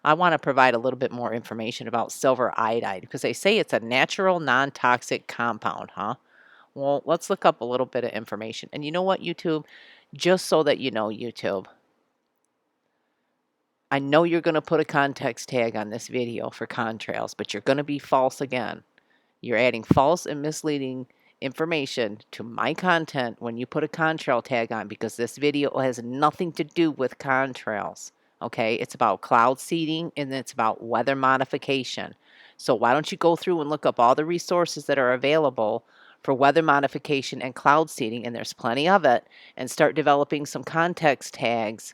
I want to provide a little bit more information about silver iodide because they say it's a natural non-toxic compound, huh? Well, let's look up a little bit of information. And you know what, YouTube? Just so that you know, YouTube, I know you're going to put a context tag on this video for contrails, but you're going to be false again. You're adding false and misleading information to my content when you put a contrail tag on because this video has nothing to do with contrails. Okay, it's about cloud seeding and it's about weather modification. So why don't you go through and look up all the resources that are available for weather modification and cloud seeding, and there's plenty of it, and start developing some context tags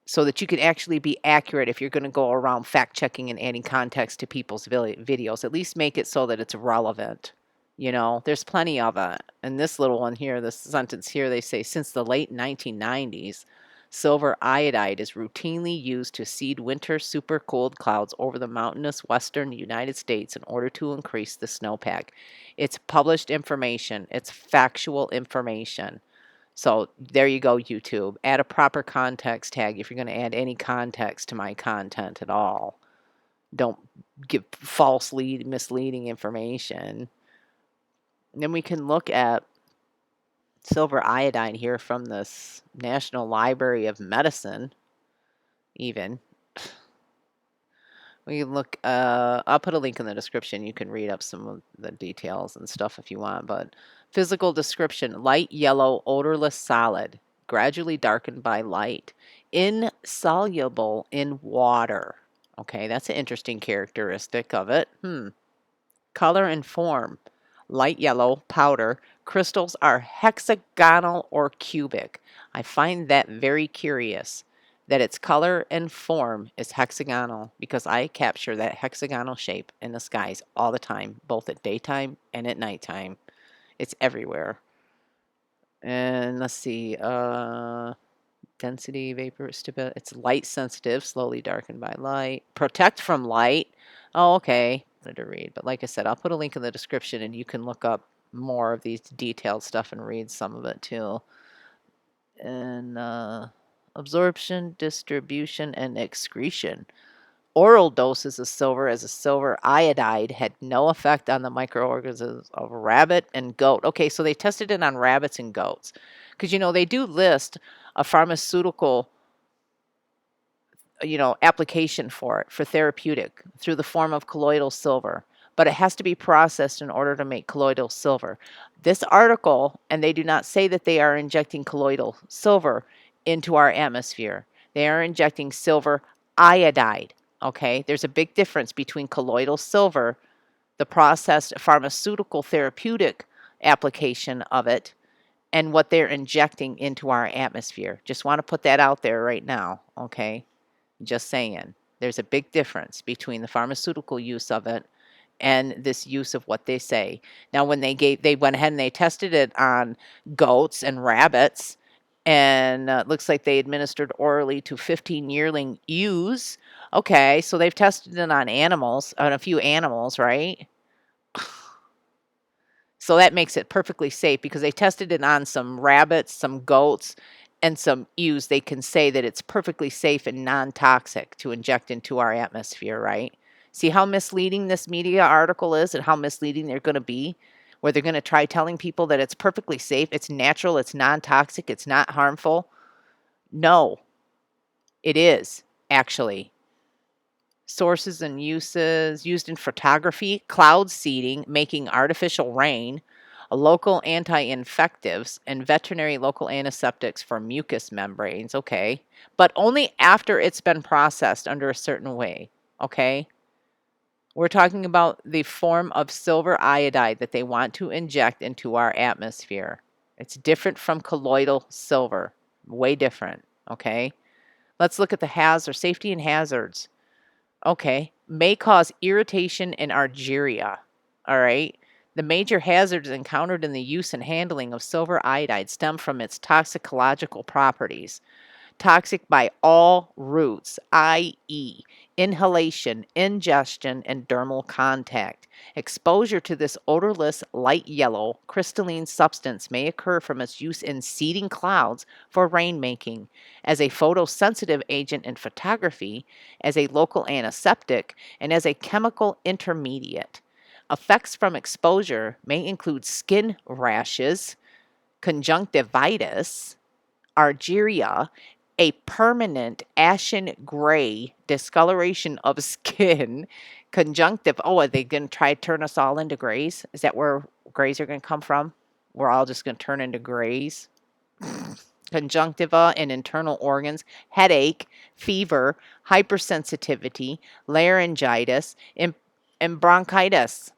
so that you can actually be accurate if you're going to go around fact checking and adding context to people's videos. At least make it so that it's relevant. You know, there's plenty of it. And this little one here, this sentence here, they say, since the late 1990s, silver iodide is routinely used to seed winter super cold clouds over the mountainous western United States in order to increase the snowpack. It's published information. It's factual information. So there you go, YouTube. Add a proper context tag if you're going to add any context to my content at all. Don't give falsely misleading information. And then we can look at silver iodide here from this National Library of Medicine, even. We can look, I'll put a link in the description. You can read up some of the details and stuff if you want. But physical description, light yellow, odorless solid, gradually darkened by light, insoluble in water. Okay, that's an interesting characteristic of it. Color and form, light yellow, powder. Crystals are hexagonal or cubic. I find that very curious that its color and form is hexagonal because I capture that hexagonal shape in the skies all the time, both at daytime and at nighttime. It's everywhere. And let's see, density, vapor, stability. It's light sensitive, slowly darkened by light. Protect from light. Oh, okay. To read, but like I said, I'll put a link in the description and you can look up more of these detailed stuff and read some of it too. And absorption, distribution, and excretion. Oral doses of silver as a silver iodide had no effect on the microorganisms of rabbit and goat. Okay, so they tested it on rabbits and goats because, you know, they do list a pharmaceutical, application for it for therapeutic through the form of colloidal silver, but it has to be processed in order to make colloidal silver. This article, and they do not say that they are injecting colloidal silver into our atmosphere. They are injecting silver iodide. Okay, there's a big difference between colloidal silver, the processed pharmaceutical therapeutic application of it, and what they're injecting into our atmosphere. Just want to put that out there right now, okay? Just saying. There's a big difference between the pharmaceutical use of it and this use of what they say. Now, when they went ahead and they tested it on goats and rabbits, and looks like they administered orally to 15 yearling ewes. Okay, so they've tested it on animals, on a few animals, right? So that makes it perfectly safe because they tested it on some rabbits, some goats, and some ewes. They can say that it's perfectly safe and non-toxic to inject into our atmosphere, right? See how misleading this media article is and how misleading they're going to be, where they're going to try telling people that it's perfectly safe, it's natural, it's non-toxic, it's not harmful. No, it is, actually. Sources and uses used in photography, cloud seeding, making artificial rain, local anti-infectives, and veterinary local antiseptics for mucous membranes, okay? But only after it's been processed under a certain way, okay? We're talking about the form of silver iodide that they want to inject into our atmosphere. It's different from colloidal silver, way different, okay? Let's look at the hazards, safety and hazards. Okay, may cause irritation in argyria, all right? The major hazards encountered in the use and handling of silver iodide stem from its toxicological properties. Toxic by all routes, i.e., inhalation, ingestion, and dermal contact. Exposure to this odorless, light yellow, crystalline substance may occur from its use in seeding clouds for rainmaking, as a photosensitive agent in photography, as a local antiseptic, and as a chemical intermediate. Effects from exposure may include skin rashes, conjunctivitis, argyria, a permanent ashen gray discoloration of skin, conjunctive. Oh, are they going to try to turn us all into grays? Is that where grays are going to come from? We're all just going to turn into grays. Conjunctiva and internal organs, headache, fever, hypersensitivity, laryngitis, and bronchitis.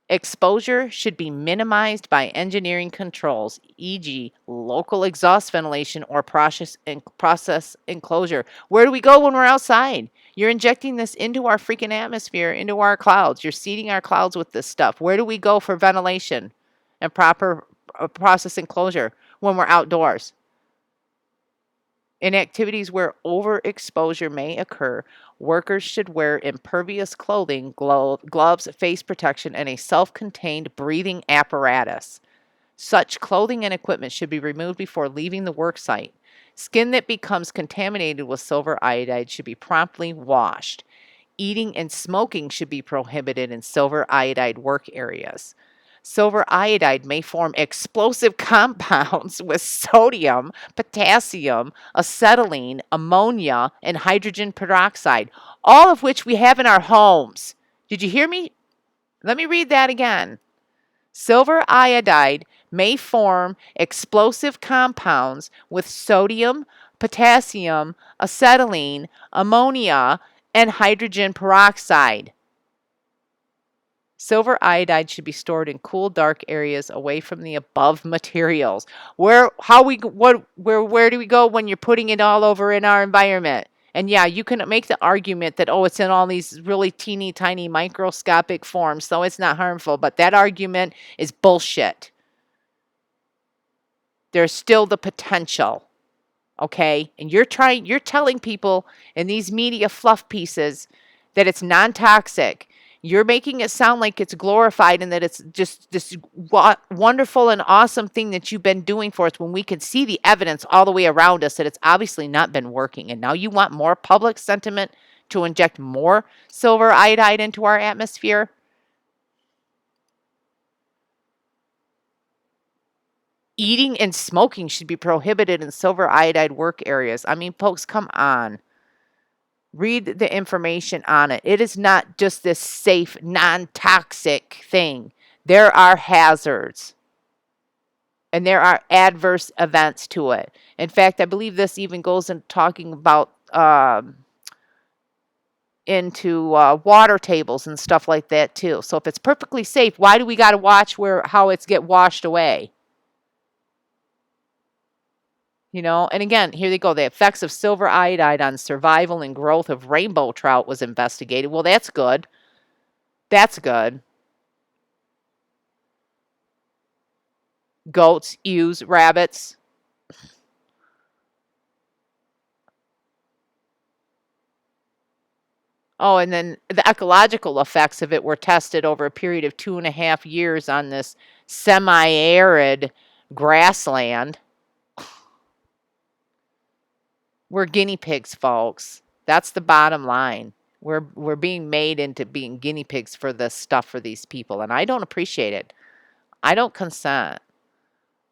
Exposure should be minimized by engineering controls, e.g., local exhaust ventilation or process enclosure. Where do we go when we're outside? You're injecting this into our freaking atmosphere, into our clouds. You're seeding our clouds with this stuff. Where do we go for ventilation and proper process enclosure when we're outdoors? In activities where overexposure may occur, workers should wear impervious clothing, gloves, face protection, and a self-contained breathing apparatus. Such clothing and equipment should be removed before leaving the work site. Skin that becomes contaminated with silver iodide should be promptly washed. Eating and smoking should be prohibited in silver iodide work areas. Silver iodide may form explosive compounds with sodium, potassium, acetylene, ammonia, and hydrogen peroxide, all of which we have in our homes. Did you hear me? Let me read that again. Silver iodide may form explosive compounds with sodium, potassium, acetylene, ammonia, and hydrogen peroxide. Silver iodide should be stored in cool, dark areas away from the above materials. Where do we go when you're putting it all over in our environment? And yeah, you can make the argument that, oh, it's in all these really teeny tiny microscopic forms, so it's not harmful. But that argument is bullshit. There's still the potential. Okay? And you're telling people in these media fluff pieces that it's non-toxic. You're making it sound like it's glorified and that it's just this wonderful and awesome thing that you've been doing for us when we can see the evidence all the way around us that it's obviously not been working. And now you want more public sentiment to inject more silver iodide into our atmosphere? Eating and smoking should be prohibited in silver iodide work areas. I mean, folks, come on. Read the information on it. It is not just this safe, non-toxic thing. There are hazards. And there are adverse events to it. In fact, I believe this even goes into talking about into water tables and stuff like that too. So if it's perfectly safe, why do we got to watch how it's get washed away? You know, and again, here they go. The effects of silver iodide on survival and growth of rainbow trout was investigated. Well, that's good. That's good. Goats, ewes, rabbits. Oh, and then the ecological effects of it were tested over a period of 2.5 years on this semi-arid grassland. We're guinea pigs, folks. That's the bottom line. We're being made into being guinea pigs for this stuff for these people, and I don't appreciate it. I don't consent.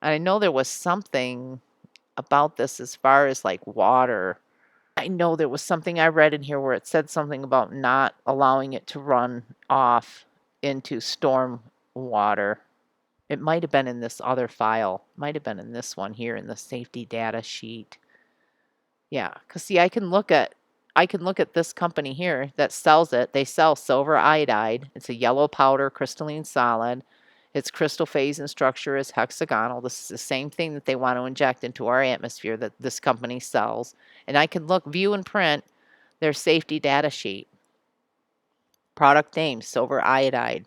And I know there was something about this as far as like water. I know there was something I read in here where it said something about not allowing it to run off into storm water. It might have been in this other file. Might have been in this one here in the safety data sheet. Yeah, because see, I can look at this company here that sells it. They sell silver iodide. It's a yellow powder, crystalline solid. Its crystal phase and structure is hexagonal. This is the same thing that they want to inject into our atmosphere that this company sells. And I can view and print their safety data sheet. Product name, silver iodide.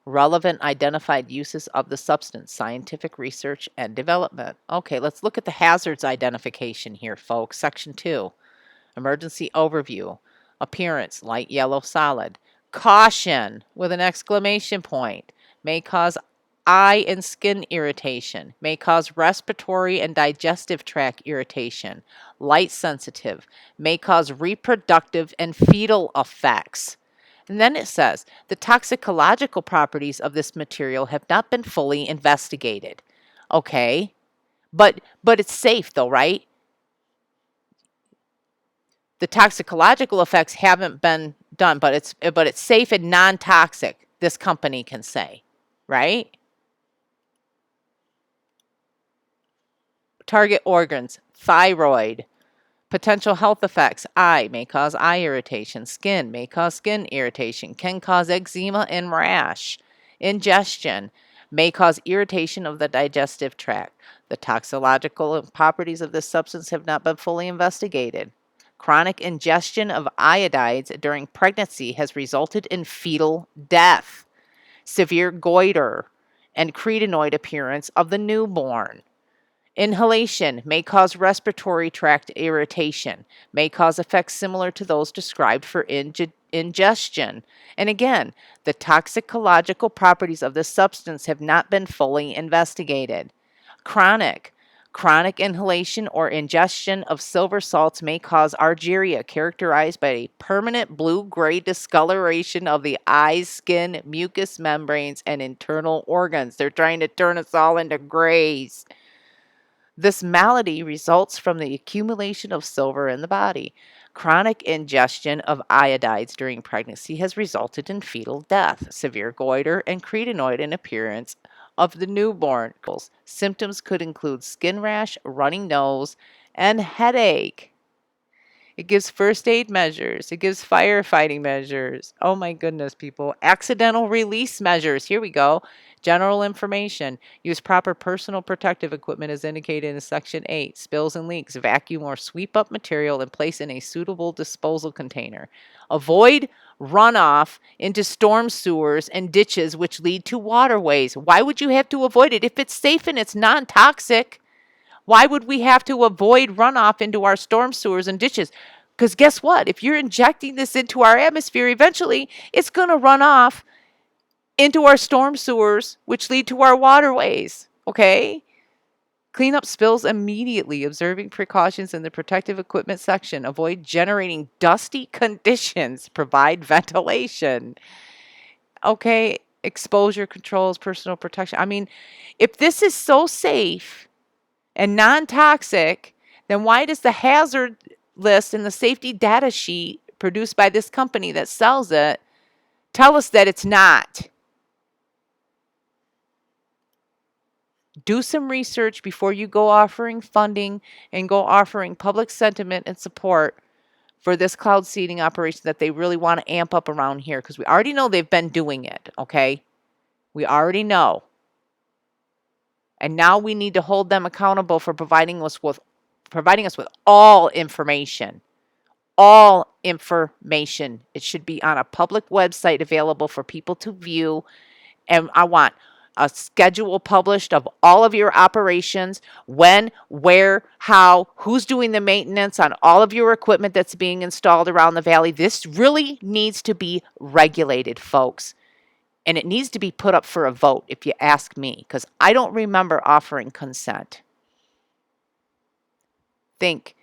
Relevant identified uses of the substance, scientific research and development. Okay, let's look at the hazards identification here, folks. Section 2, emergency overview. Appearance, light yellow solid. Caution with an exclamation point. May cause eye and skin irritation. May cause respiratory and digestive tract irritation. Light sensitive. May cause reproductive and fetal effects. And then it says the toxicological properties of this material have not been fully investigated. Okay, but it's safe though, right? The toxicological effects haven't been done, but it's safe and non-toxic. This company can say, right? Target organs: thyroid. Potential health effects: eye may cause eye irritation, skin may cause skin irritation, can cause eczema and rash. Ingestion may cause irritation of the digestive tract. The toxicological properties of this substance have not been fully investigated. Chronic ingestion of iodides during pregnancy has resulted in fetal death, severe goiter, and cretinoid appearance of the newborn. Inhalation may cause respiratory tract irritation, may cause effects similar to those described for ingestion. And again, the toxicological properties of this substance have not been fully investigated. Chronic inhalation or ingestion of silver salts may cause argyria, characterized by a permanent blue-gray discoloration of the eyes, skin, mucous membranes, and internal organs. They're trying to turn us all into grays. This malady results from the accumulation of silver in the body. Chronic ingestion of iodides during pregnancy has resulted in fetal death, severe goiter, and cretinoid in appearance of the newborn. Symptoms could include skin rash, running nose, and headache. It gives first aid measures. It gives firefighting measures. Oh my goodness, people. Accidental release measures. Here we go. General information. Use proper personal protective equipment as indicated in Section 8. Spills and leaks. Vacuum or sweep up material and place in a suitable disposal container. Avoid runoff into storm sewers and ditches which lead to waterways. Why would you have to avoid it? If it's safe and it's non-toxic, why would we have to avoid runoff into our storm sewers and ditches? Because guess what? If you're injecting this into our atmosphere, eventually it's going to run off into our storm sewers, which lead to our waterways. Okay? Clean up spills immediately, observing precautions in the protective equipment section. Avoid generating dusty conditions. Provide ventilation. Okay? Exposure controls, personal protection. I mean, if this is so safe and non-toxic, then why does the hazard list and the safety data sheet produced by this company that sells it tell us that it's not? Do some research before you go offering funding and go offering public sentiment and support for this cloud seeding operation that they really want to amp up around here, because we already know they've been doing it, okay? We already know. And now we need to hold them accountable for providing us with all information. All information. It should be on a public website available for people to view. And I want a schedule published of all of your operations, when, where, how, who's doing the maintenance on all of your equipment that's being installed around the valley. This really needs to be regulated, folks. And it needs to be put up for a vote, if you ask me, because I don't remember offering consent. Think,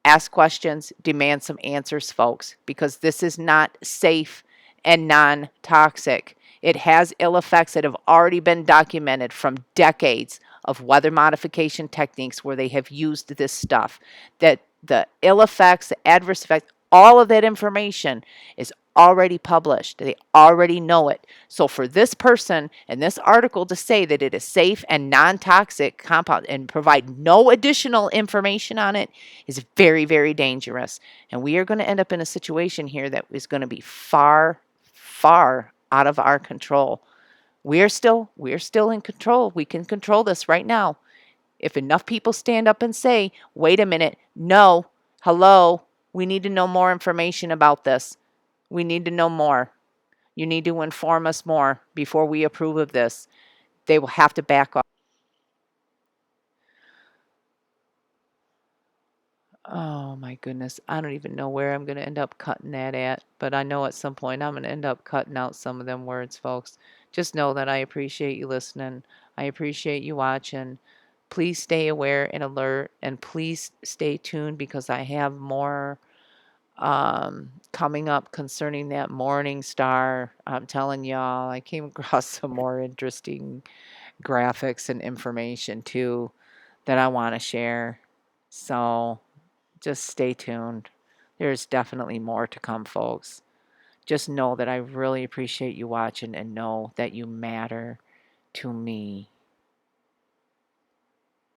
ask questions, demand some answers, folks, because this is not safe and non-toxic. It has ill effects that have already been documented from decades of weather modification techniques where they have used this stuff. That the ill effects, the adverse effects, all of that information is already published. They already know it. So for this person and this article to say that it is safe and non-toxic compound and provide no additional information on it is very, very dangerous. And we are going to end up in a situation here that is going to be far, far out of our control. We're still in control. We can control this right now. If enough people stand up and say, wait a minute, no, hello, we need to know more information about this. We need to know more. You need to inform us more before we approve of this. They will have to back off. Oh my goodness. I don't even know where I'm going to end up cutting that at, but I know at some point I'm going to end up cutting out some of them words, folks. Just know that I appreciate you listening. I appreciate you watching. Please stay aware and alert, and please stay tuned because I have more coming up concerning that morning star. I'm telling y'all, I came across some more interesting graphics and information too that I want to share. So just stay tuned. There's definitely more to come, folks. Just know that I really appreciate you watching and know that you matter to me.